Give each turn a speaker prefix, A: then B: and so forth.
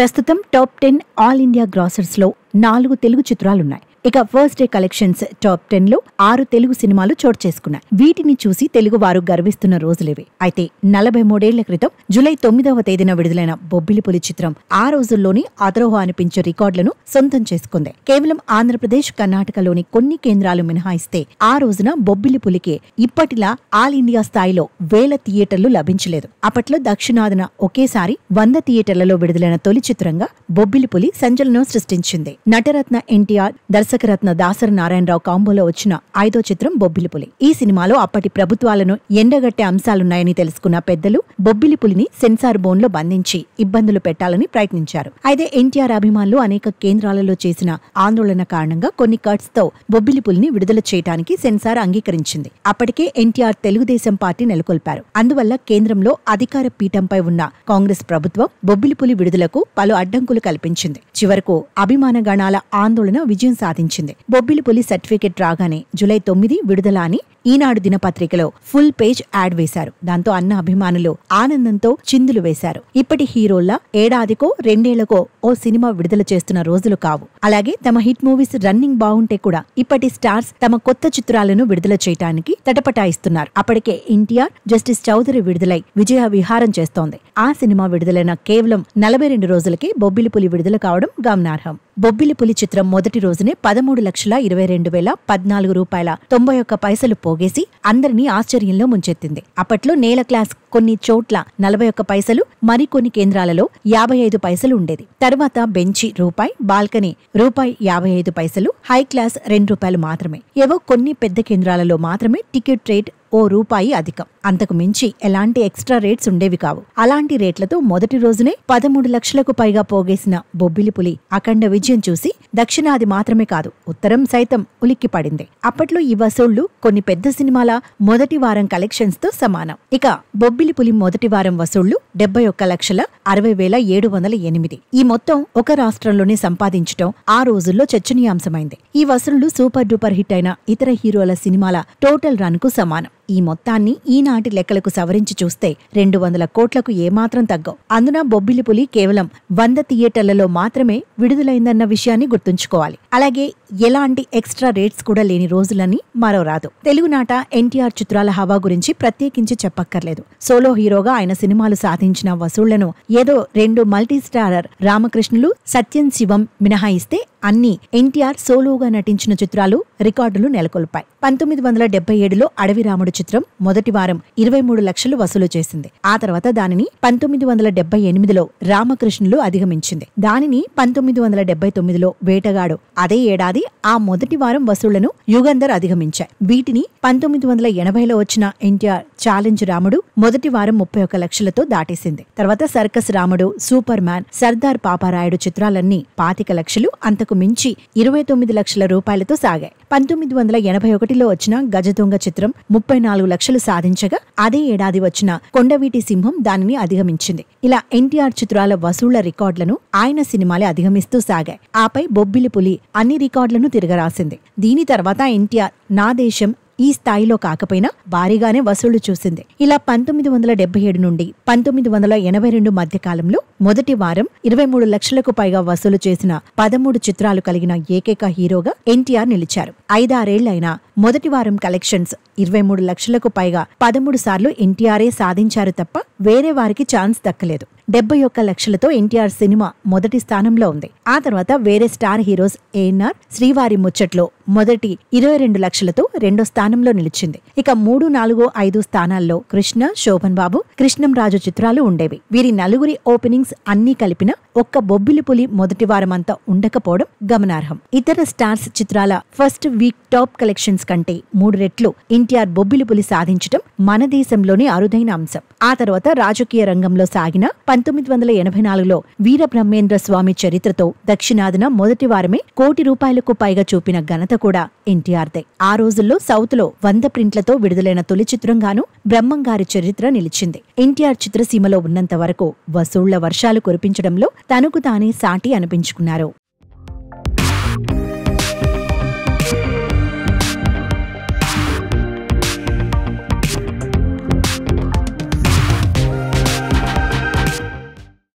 A: ప్రస్తుతం top 10 all India grossers లో 4 తెలుగు చిత్రాలున్నాయి. ఇక ఫస్ట్ డే కలెక్షన్స్ టాప్ 10 లో 6 తెలుగు సినిమాలు చోటు చేసుకున్నాయి. వీటిని చూసి తెలుగు వారు గర్విస్తున్న రోజులివి. అయితే 43 ఏళ్ల క్రితం జూలై 9వ తేదీన విడుదలైన బొబ్బిలిపులి చిత్రం ఆ రోజుల్లోని అదరోహ అనిపించే రికార్డులను సొంతం చేసుకుంది. కేవలం ఆంధ్రప్రదేశ్, కర్ణాటకలోని కొన్ని కేంద్రాలు మినహాయిస్తే ఆ రోజున బొబ్బిలిపులికి ఇప్పటిలా ఆల్ ఇండియా స్థాయిలో వేల థియేటర్లు లభించలేదు. అప్పట్లో దక్షిణాదిన ఒకేసారి 100 థియేటర్లలో విడుదలైన తొలి చిత్రంగా బొబ్బిలిపులి సంచలనం సృష్టించింది. నటరత్న ఎన్టీఆర్, దర్శకరత్న దాసరి నారాయణరావు కాంబోలో వచ్చిన 5వ చిత్రం బొబ్బిలిపులి. ఈ సినిమాలో అప్పటి ప్రభుత్వాలను ఎండగట్టే అంశాలున్నాయని తెలుసుకున్న పెద్దలు బొబ్బిలిపులిని సెన్సార్ బోన్లో బంధించి ఇబ్బందులు పెట్టాలని ప్రయత్నించారు. అయితే ఎన్టీఆర్ అభిమానులు అనేక కేంద్రాలలో చేసిన ఆందోళన కారణంగా కొన్ని కట్స్ తో బొబ్బిలిపులిని విడుదల చేయడానికి సెన్సార్ అంగీకరించింది. అప్పటికే ఎన్టీఆర్ తెలుగుదేశం పార్టీ నెలకొల్పారు. అందువల్ల కేంద్రంలో అధికార పీఠంపై ఉన్న కాంగ్రెస్ ప్రభుత్వం బొబ్బిలిపులి విడుదలకు పలు అడ్డంకులు కల్పించింది. చివరకు అభిమాన గణాల ఆందోళన విజయం సాధించింది. బొబ్బిలిపులి సర్టిఫికెట్ రాగానే జూలై 9 విడుదల అని ఈనాడు దినపత్రికలో ఫుల్ పేజ్ యాడ్ వేశారు. దాంతో అన్న అభిమానులు ఆనందంతో చిందులు వేశారు. ఇప్పటి హీరోల్లా ఏడాదికో 2 ఏళ్లకో ఓ సినిమా విడుదల చేస్తున్న రోజులు కావు. అలాగే తమ హిట్ మూవీస్ రన్నింగ్ బాగుంటే కూడా ఇప్పటి స్టార్స్ తమ కొత్త చిత్రాలను విడుదల చేయడానికి తటపటాయిస్తున్నారు. అప్పటికే ఎన్టీఆర్ జస్టిస్ చౌదరి విడుదలై విజయ విహారం చేస్తోంది. ఆ సినిమా విడుదలైన కేవలం 42 రోజులకే బొబ్బిలిపులి విడుదల కావడం గమనార్హం. బొబ్బిలిపులి చిత్రం మొదటి రోజునే 13,22,014 రూపాయల 91 పైసలు పోగేసి అందరినీ ఆశ్చర్యంలో ముంచెత్తింది. అప్పట్లో నేల క్లాస్ కొన్ని చోట్ల 41 పైసలు, మరికొన్ని కేంద్రాలలో 55 పైసలు ఉండేది. తర్వాత బెంచి రూపాయి, బాల్కనీ రూపాయి 55 పైసలు, హై క్లాస్ ₹2 మాత్రమే. ఏవో కొన్ని పెద్ద కేంద్రాలలో మాత్రమే టికెట్ రేట్ ఓ రూపాయి అధికం. అంతకు మించి ఎలాంటి ఎక్స్ట్రా రేట్స్ ఉండేవి కావు. అలాంటి రేట్లతో మొదటి రోజునే 13 లక్షలకు పైగా పోగేసిన బొబ్బిలిపులి అఖండ విజయం చూసి దక్షిణాది మాత్రమే కాదు, ఉత్తరం సైతం ఉలిక్కిపడింది. అప్పట్లో ఈ వసూళ్లు కొన్ని పెద్ద సినిమాల మొదటి వారం కలెక్షన్స్ తో సమానం. ఇక బొబ్బిలిపులి మొదటి వారం వసూళ్లు 71,60,708. ఈ మొత్తం ఒక రాష్ట్రంలోనే సంపాదించడం ఆ రోజుల్లో చర్చనీయాంశమైంది. ఈ వసూళ్లు సూపర్ డూపర్ హిట్ అయిన ఇతర హీరోల సినిమాల టోటల్ రన్ కు సమానం. ఈ మొత్తాన్ని ఈనాటి లెక్కలకు సవరించి చూస్తే 200 కోట్లకు ఏమాత్రం తగ్గవు. అందున బొబ్బిలిపులి కేవలం 100 థియేటర్లలో మాత్రమే విడుదలైందన్న విషయాన్ని గుర్తుంచుకోవాలి. అలాగే ఎలాంటి ఎక్స్ట్రా రేట్స్ కూడా లేని రోజులని మరో రాదు. తెలుగునాట ఎన్టీఆర్ చిత్రాల హవా గురించి ప్రత్యేకించి చెప్పక్కర్లేదు. సోలో హీరోగా ఆయన సినిమాలు సాధించిన వసూళ్లను ఏదో 2 మల్టీ స్టారర్ రామకృష్ణులు, సత్యం శివం మినహాయిస్తే అన్ని ఎన్టీఆర్ సోలోగా నటించిన చిత్రాలు రికార్డులు నెలకొల్పాయి. 1977లో అడవి రాముడు చిత్రం మొదటి వారం 23 లక్షలు వసూలు చేసింది. ఆ తర్వాత దానిని 1978లో రామకృష్ణులు అధిగమించింది. దానిని 1979లో వేటగాడు, అదే ఏడాది ఆ మొదటి వారం వసూళ్లను యుగంధర్ అధిగమించాయి. వీటిని 1980లో వచ్చిన ఎన్టీఆర్ ఛాలెంజ్ రాముడు మొదటి వారం 31 లక్షలతో దాటేసింది. తర్వాత సర్కస్ రాముడు, సూపర్ మ్యాన్, సర్దార్ పాపారాయుడు చిత్రాలన్నీ 25 లక్షలు, అంతకు మించి 29 లక్షల రూపాయలతో సాగాయి. 1981లో వచ్చిన గజదొంగ చిత్రం 34 లక్షలు సాధించగా అదే ఏడాది వచ్చిన కొండవీటి సింహం దానిని అధిగమించింది. ఇలా ఎన్టీఆర్ చిత్రాల వసూళ్ల రికార్డులను ఆయన సినిమాలే అధిగమిస్తూ సాగాయి. ఆపై బొబ్బిలిపులి అన్ని రికార్డులను తిరగరాసింది. దీని తర్వాత ఎన్టీఆర్ నా దేశం ఈ స్థాయిలో కాకపోయినా భారీగానే వసూళ్లు చూసింది. ఇలా 1977 నుండి 1982 మధ్య కాలంలో మొదటి వారం 23 లక్షలకు పైగా వసూలు చేసిన 13 చిత్రాలు కలిగిన ఏకైక హీరోగా ఎన్టీఆర్ నిలిచారు. 5-6 ఏళ్లైనా మొదటి వారం కలెక్షన్స్ 23 లక్షలకు పైగా 13 సార్లు ఎన్టీఆరే సాధించారు తప్ప వేరే వారికి ఛాన్స్ దక్కలేదు. 71 లక్షలతో ఎన్టీఆర్ సినిమా మొదటి స్థానంలో ఉంది. ఆ తర్వాత వేరే స్టార్ హీరోస్ ఏఎన్ఆర్, శ్రీవారి ముచ్చట్లో మొదటి 22 లక్షలతో రెండో స్థానంలో నిలిచింది. ఇక 3, 4, 5 స్థానాల్లో కృష్ణ, శోభన్ బాబు, కృష్ణంరాజు చిత్రాలు ఉండేవి. వీరి నలుగురి ఓపెనింగ్స్ అన్నీ కలిపిన ఒక్క బొబ్బిలిపులి మొదటి వారమంతా ఉండకపోవడం గమనార్హం. ఇతర స్టార్స్ చిత్రాల ఫస్ట్ వీక్ టాప్ కలెక్షన్స్ కంటే 3 రెట్లు ఎన్టీఆర్ బొబ్బిలిపులి సాధించడం మన దేశంలోని అరుదైన అంశం. ఆ తర్వాత రాజకీయ రంగంలో సాగిన 1984లో వీరబ్రహ్మేంద్ర స్వామి చరిత్రతో దక్షిణాదిన మొదటి వారమే ₹1,00,00,000 పైగా చూపిన ఘనత కూడా ఎన్టీఆర్దే. ఆ రోజుల్లో సౌత్ లో 100 ప్రింట్లతో విడుదలైన తొలి చిత్రంగాను బ్రహ్మంగారి చరిత్ర నిలిచింది. ఎన్టీఆర్ చిత్రసీమలో ఉన్నంత వరకు వసూళ్ల వర్షాలు కురిపించడంలో తనకు తానే సాటి అనిపించుకున్నారు.